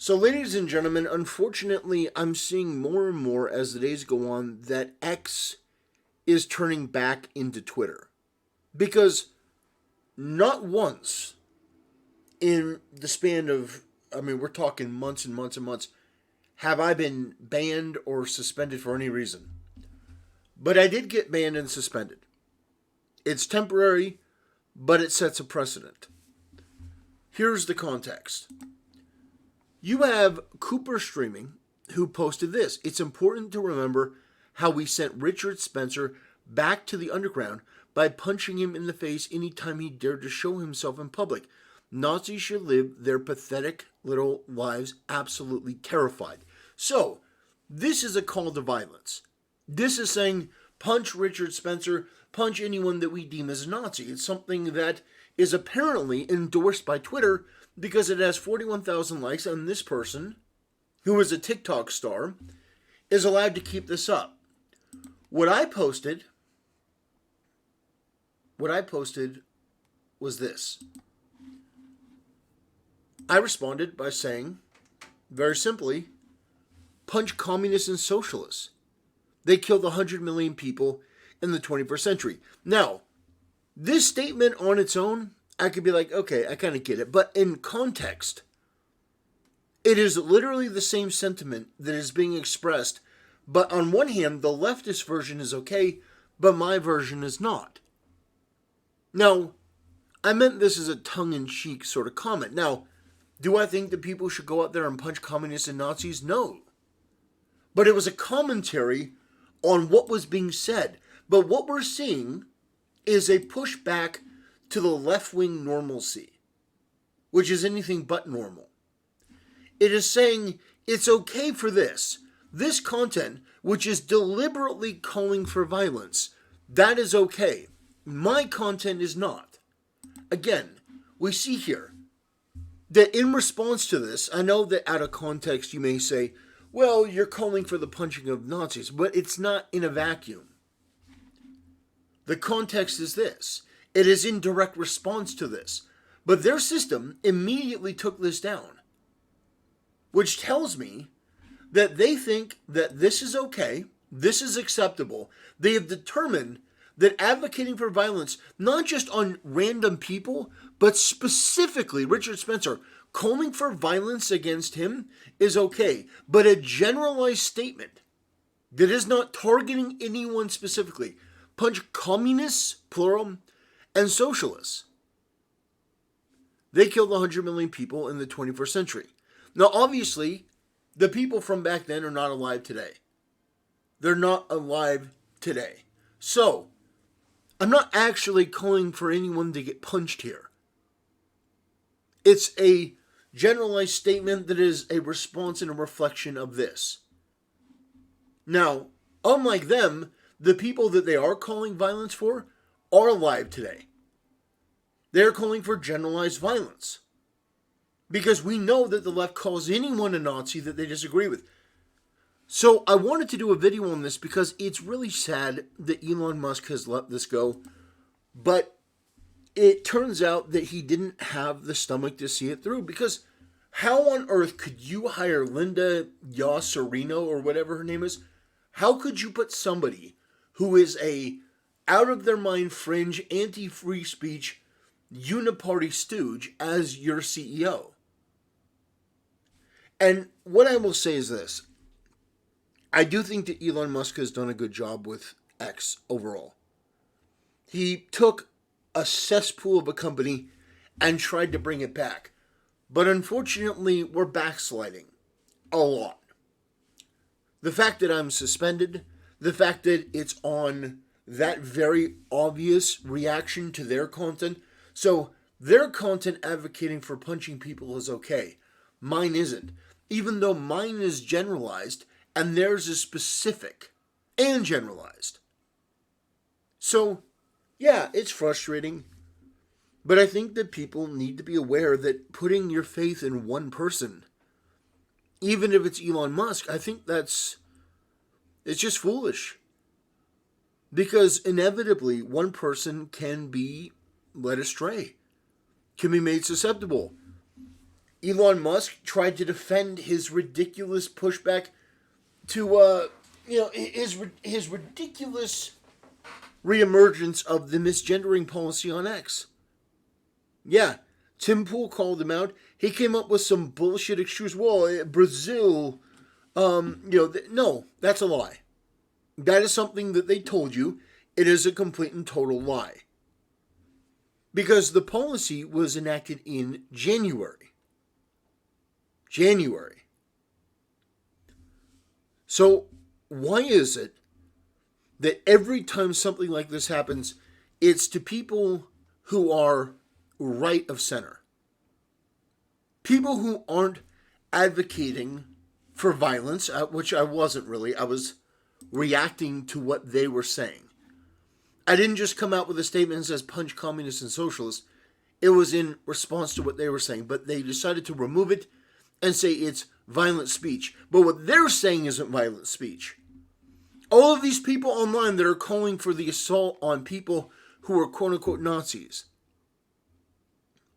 So, ladies and gentlemen, unfortunately, I'm seeing more and more as the days go on that X is turning back into Twitter. Because not once in the span of, we're talking months and months and months, have I been banned or suspended for any reason. But I did get banned and suspended. It's temporary, but it sets a precedent. Here's the context. You have Cooper Streaming, who posted this. It's important to remember how we sent Richard Spencer back to the underground by punching him in the face anytime he dared to show himself in public. Nazis should live their pathetic little lives absolutely terrified. So, this is a call to violence. This is saying, punch Richard Spencer, punch anyone that we deem as a Nazi. It's something that is apparently endorsed by Twitter because it has 41,000 likes, and this person, who is a TikTok star, is allowed to keep this up. What I posted was this. I responded by saying, very simply, punch communists and socialists. They killed 100 million people in the 21st century. Now, this statement on its own, I could be like, okay, I kind of get it. But in context, it is literally the same sentiment that is being expressed. But on one hand, the leftist version is okay, but my version is not. Now, I meant this as a tongue-in-cheek sort of comment. Now, do I think that people should go out there and punch communists and Nazis? No. But it was a commentary on what was being said. But what we're seeing is a pushback to the left-wing normalcy, which is anything but normal. It is saying it's okay for this content, which is deliberately calling for violence, that is okay. My content is not. Again, we see here that in response to this, I know that out of context you may say, well, you're calling for the punching of Nazis, but it's not in a vacuum. The context is this. It is in direct response to this. But their system immediately took this down, which tells me that they think that this is okay, this is acceptable. They have determined that advocating for violence, not just on random people, but specifically Richard Spencer, calling for violence against him is okay. But a generalized statement that is not targeting anyone specifically, punch communists, plural, and socialists. They killed 100 million people in the 21st century. Now, obviously, the people from back then are not alive today. They're not alive today. So, I'm not actually calling for anyone to get punched here. It's a generalized statement that is a response and a reflection of this. Now, unlike them, the people that they are calling violence for are alive today. They're calling for generalized violence. Because we know that the left calls anyone a Nazi that they disagree with. So I wanted to do a video on this because it's really sad that Elon Musk has let this go. But it turns out that he didn't have the stomach to see it through. Because how on earth could you hire Linda Yosserino or whatever her name is? How could you put somebody who is a out-of-their-mind fringe, anti-free speech, uniparty stooge as your CEO? And what I will say is this. I do think that Elon Musk has done a good job with X overall. He took a cesspool of a company and tried to bring it back. But unfortunately, we're backsliding a lot. The fact that I'm suspended, the fact that it's on that very obvious reaction to their content. So their content advocating for punching people is okay. Mine isn't. Even though mine is generalized and theirs is specific and generalized. So, yeah, it's frustrating. But I think that people need to be aware that putting your faith in one person, even if it's Elon Musk, I think it's just foolish. Because inevitably, one person can be led astray, can be made susceptible. Elon Musk tried to defend his ridiculous pushback to, his ridiculous reemergence of the misgendering policy on X. Yeah, Tim Pool called him out. He came up with some bullshit excuse. Well, Brazil, no, that's a lie. That is something that they told you. It is a complete and total lie. Because the policy was enacted in January. So, why is it that every time something like this happens, it's to people who are right of center? People who aren't advocating for violence, which I wasn't really. I was reacting to what they were saying. I didn't just come out with a statement that says punch communists and socialists. It was in response to what they were saying, but they decided to remove it and say it's violent speech. But what they're saying isn't violent speech. All of these people online that are calling for the assault on people who are quote-unquote Nazis,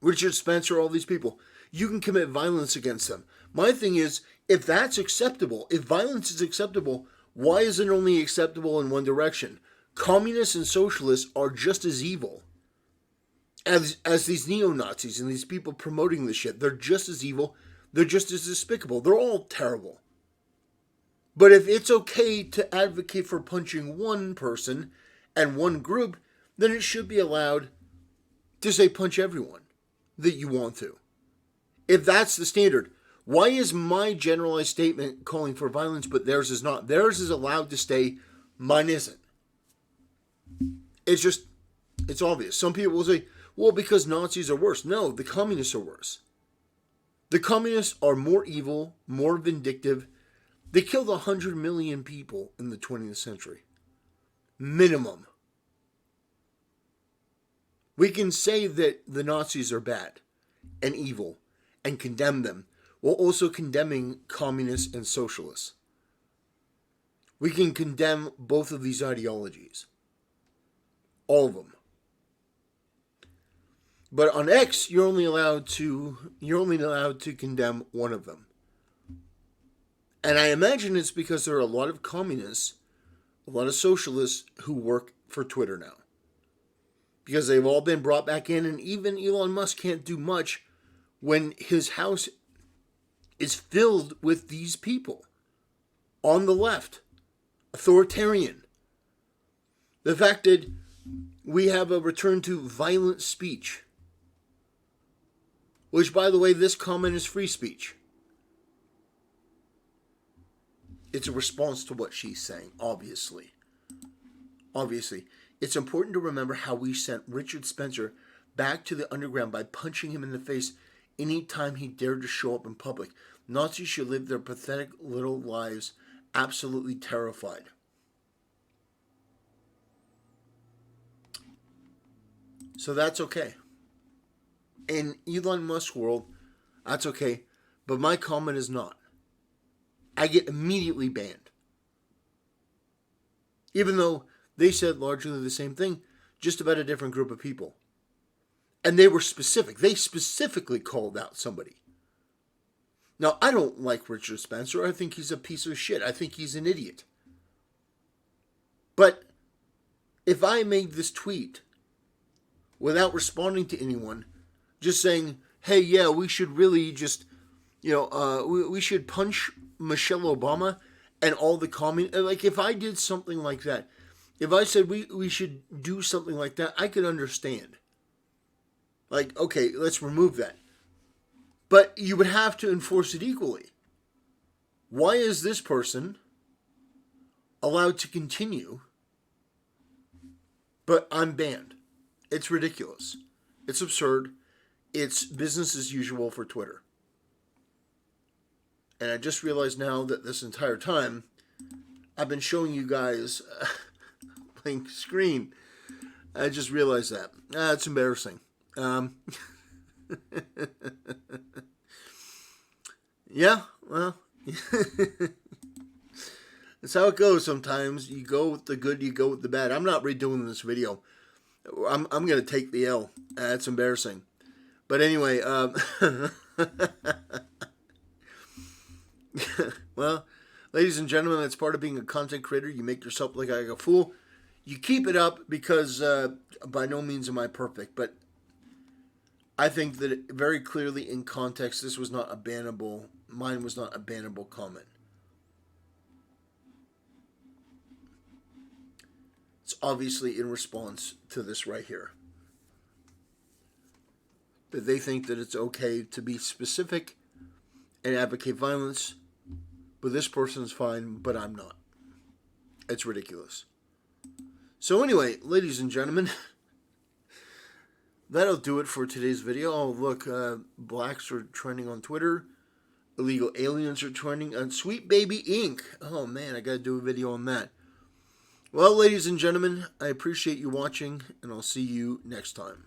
Richard Spencer, all these people, you can commit violence against them. My thing is, if that's acceptable, if violence is acceptable, why is it only acceptable in one direction? Communists and socialists are just as evil as these neo-Nazis and these people promoting this shit. They're just as evil. They're just as despicable. They're all terrible. But if it's okay to advocate for punching one person and one group, then it should be allowed to say punch everyone that you want to. If that's the standard, why is my generalized statement calling for violence but theirs is not? Theirs is allowed to stay, mine isn't. It's obvious. Some people will say, well, because Nazis are worse. No, the communists are worse. The communists are more evil, more vindictive. They killed 100 million people in the 20th century. Minimum. We can say that the Nazis are bad and evil and condemn them, while also condemning communists and socialists. We can condemn both of these ideologies. All of them. But on X, you're only allowed to condemn one of them. And I imagine it's because there are a lot of communists, a lot of socialists who work for Twitter now. Because they've all been brought back in, and even Elon Musk can't do much when his house is filled with these people on the left, authoritarian. The fact that we have a return to violent speech, which, by the way, this comment is free speech. It's a response to what she's saying, obviously. Obviously. It's important to remember how we sent Richard Spencer back to the underground by punching him in the face any time he dared to show up in public. Nazis should live their pathetic little lives absolutely terrified. So that's okay. In Elon Musk's world, that's okay. But my comment is not. I get immediately banned. Even though they said largely the same thing, just about a different group of people. And they were specific. They specifically called out somebody. Now, I don't like Richard Spencer. I think he's a piece of shit. I think he's an idiot. But if I made this tweet without responding to anyone, just saying, hey, yeah, we should really just, we should punch Michelle Obama and all the like, if I did something like that, if I said we should do something like that, I could understand. Like, okay, let's remove that. But you would have to enforce it equally. Why is this person allowed to continue, but I'm banned? It's ridiculous. It's absurd. It's business as usual for Twitter. And I just realized now that this entire time, I've been showing you guys blank screen. I just realized that. It's embarrassing. Yeah, well, that's how it goes sometimes. You go with the good, you go with the bad. I'm not redoing this video. I'm going to take the L. It's embarrassing. But anyway, Well, ladies and gentlemen, that's part of being a content creator. You make yourself look like a fool. You keep it up because by no means am I perfect, but I think that very clearly in context, this was not a bannable. Mine was not a bannable comment. It's obviously in response to this right here. That they think that it's okay to be specific and advocate violence, but this person's fine, but I'm not. It's ridiculous. So anyway, ladies and gentlemen, that'll do it for today's video. Oh, look, blacks are trending on Twitter. Illegal aliens are trending on Sweet Baby Inc. Oh man, I gotta do a video on that. Well, ladies and gentlemen, I appreciate you watching, and I'll see you next time.